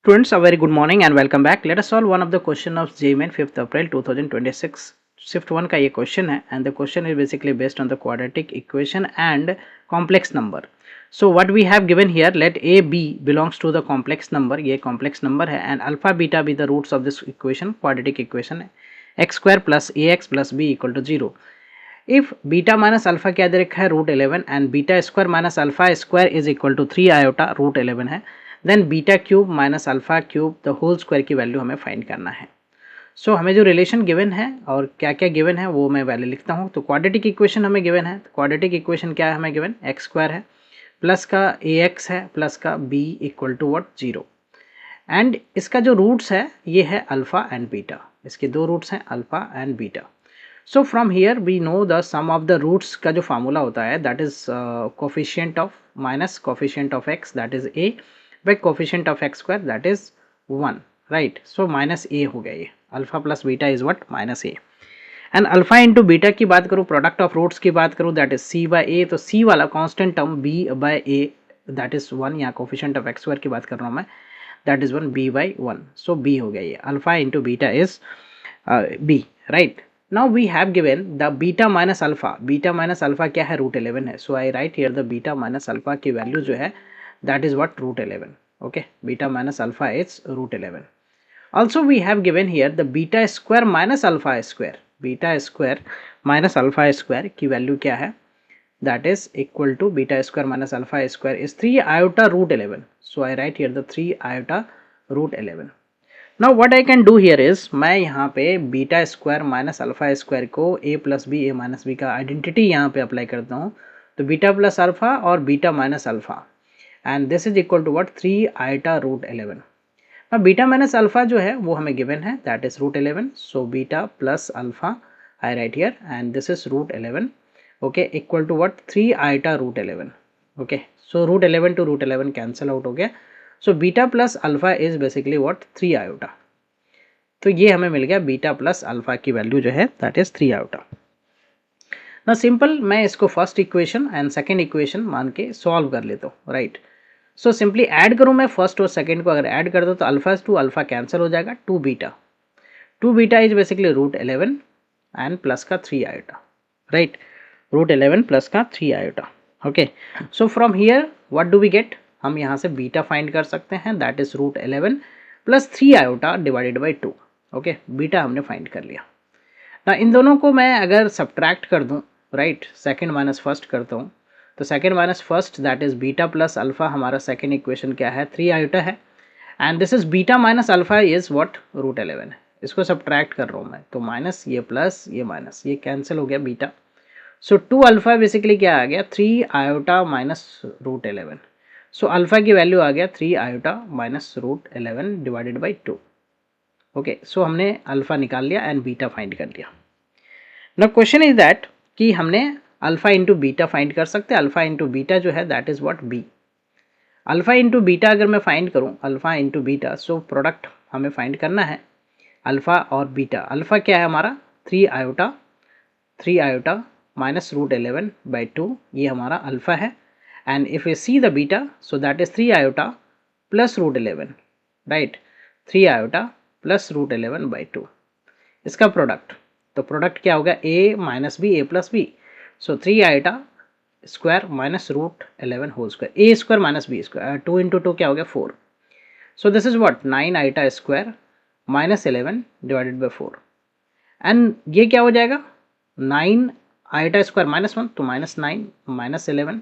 Students, a very good morning and welcome back. Let us solve one of the question of JMN 5th April 2026. Shift 1 का ये question है and the question is basically based on the quadratic equation and complex number. So what we have given here, let a b belongs to the complex number, ये complex number है and alpha beta be the roots of this equation, quadratic equation है x square plus ax plus b equal to 0. If beta minus alpha क्या दे रखा है root 11 and beta square minus alpha square is equal to 3 iota root 11 है, then beta cube minus alpha cube the whole square की value हमें find करना है. सो हमें जो रिलेशन गिवन है और क्या क्या गिवन है वो मैं वैल्यू लिखता हूँ. तो क्वाड्रेटिक इक्वेशन हमें गिवन है. क्वाड्रेटिक इक्वेशन क्या है हमें गिवन, एक्स स्क्वायर है प्लस का ए एक्स है प्लस का b equal to what 0 and इसका जो रूट्स है ये है अल्फा एंड बीटा. इसके दो रूट्स हैं alpha and beta. So from here we know the sum of the roots का जो फार्मूला होता है that is coefficient of minus coefficient of x that is a by coefficient of x square that is 1, right? So minus a हो गया. ये alpha plus beta is what minus a and alpha into beta की बात करूँ, product of roots की बात करूँ that is c by a. तो c वाला constant term b by a that is 1, यहाँ कोफिशिएंट ऑफ x स्क्वायर की बात कर रहा हूँ मैं, that is 1 b by 1. So b हो गया. ये alpha into beta is b, right? Now we have given the beta minus alpha. Beta minus alpha क्या है, रूट 11 है. So I write here the beta minus alpha की value जो है that is what root 11. Okay, beta minus alpha is root 11. Also we have given here the beta square minus alpha square. Beta square minus alpha square की value क्या है, that is equal to beta square minus alpha square is 3 iota root 11. So I write here the 3 iota root 11. Now what I can do here is मैं यहाँ पे beta square minus alpha square को a plus b a minus b का identity यहाँ पे apply करता हूँ. तो बीटा प्लस अल्फा और beta minus alpha and this is equal to what 3 iota root 11. now beta minus alpha जो है वो हमें given है that is root 11. so beta plus alpha I write here and this is root 11, okay, equal to what 3 iota root 11. okay, so root 11 to root 11 cancel out हो गया. so beta plus alpha is basically what 3 iota. तो ये हमें मिल गया beta plus alpha की value जो है that is 3 iota. ना सिंपल मैं इसको first equation and second equation मान के सॉल्व कर लेता हूँ, राइट? सो सिंपली ऐड करूँ मैं फर्स्ट और सेकंड को, अगर ऐड कर दो तो अल्फा टू अल्फा कैंसिल हो जाएगा. 2 beta is basically root 11 and plus का 3 आयोटा, राइट? रूट 11 प्लस का 3 iota. Okay, so from here what do we get, हम यहाँ से बीटा फाइंड कर सकते हैं that is root 11 plus 3 iota divided by 2. Okay, beta हमने फाइंड कर लिया. ना इन दोनों को मैं अगर सब्ट्रैक्ट कर दूँ, राइट, सेकेंड माइनस फर्स्ट करता हूँ, तो second minus first that is beta plus alpha, हमारा सेकेंड इक्वेशन क्या है 3 आयोटा है and this is beta minus alpha is what root 11 है. इसको सब्ट्रैक्ट कर रहा हूँ मैं, तो माइनस ये प्लस ये माइनस ये कैंसिल हो गया बीटा. सो 2 अल्फा बेसिकली क्या आ गया 3 iota minus root 11. So alpha की वैल्यू आ गया 3 iota minus root 11 divided by 2. Okay, so हमने अल्फा निकाल लिया एंड बीटा फाइंड कर लिया. नाउ क्वेश्चन इज दैट कि हमने अल्फा इंटू बीटा फाइंड कर सकते हैं. अल्फा इंटू बीटा जो है that is what b. Alpha into beta अगर मैं फाइंड करूं alpha into beta, so product हमें फाइंड करना है अल्फा और बीटा. अल्फा क्या है हमारा 3 आयोटा माइनस रूट 11 बाई 2, ये हमारा अल्फा है. And if you see the beta so that is 3 iota plus root 11, right? 3 iota plus root 11 by 2 इसका प्रोडक्ट. तो प्रोडक्ट क्या होगा a minus b a plus b. So 3 iota square minus root 11 whole square, a square minus b square, 2 into 2 क्या हो गया 4. So this is what 9 iota square minus 11 divided by 4 and ये क्या हो जाएगा 9 आयोटा स्क्वायर माइनस 1, तो minus 9 minus 11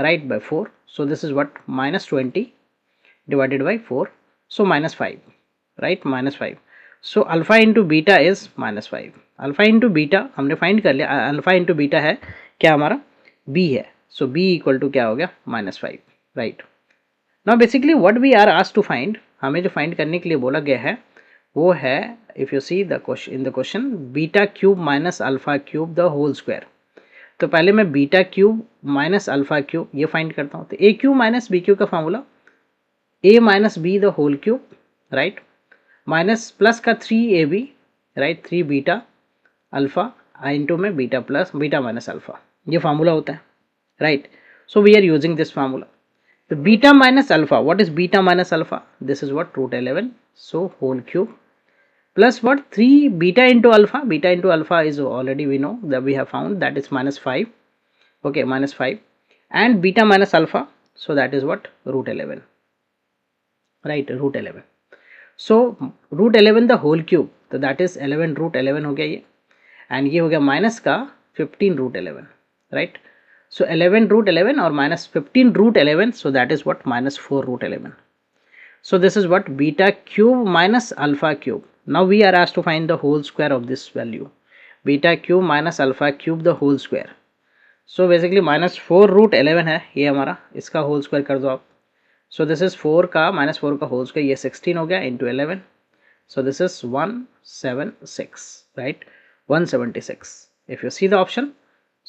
right by 4. So this is what minus 20 divided by 4, so minus 5, right, minus 5. So alpha into beta is minus 5. Alpha into beta हमने find कर लिया. Alpha into beta है क्या हमारा b है. सो b equal to क्या हो गया minus 5, right? Now basically what we are asked to find, हमें जो फाइंड करने के लिए बोला गया है वो है if you see the question in the question beta cube minus alpha cube the whole square. तो पहले मैं beta cube minus alpha cube ये फाइंड करता हूँ. तो A cube minus B cube का formula a minus B the whole cube, right, minus plus का 3ab, right, 3 beta alpha into में beta plus beta minus alpha, ये formula होता है, right? So we are using this formula. The beta minus alpha, what is beta minus alpha? This is what, root 11, so whole cube, plus what, 3 beta into alpha is already we know that we have found, that is minus 5, okay, minus 5, and beta minus alpha, so that is what, root 11, right, root 11. So root 11 the whole cube, तो that is 11 root 11 हो गया ये, and ये हो गया minus का 15 root 11, right. So 11 root 11 or minus 15 root 11, so that is what, minus 4 root 11. So this is what, beta cube minus alpha cube. Now we are asked to find the whole square of this value, beta cube minus alpha cube the whole square. So basically minus 4 root 11 है ये हमारा, इसका whole square कर दो आप. So this is 4 का minus 4 का whole square, ये 16 हो गया into 11. So this is 176, right, 176. If you see the option,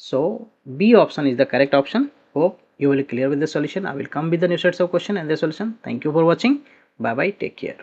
so B option is the correct option. Hope you will clear with the solution. I will come with the new sets of question and the solution. Thank you for watching. Bye bye. Take care.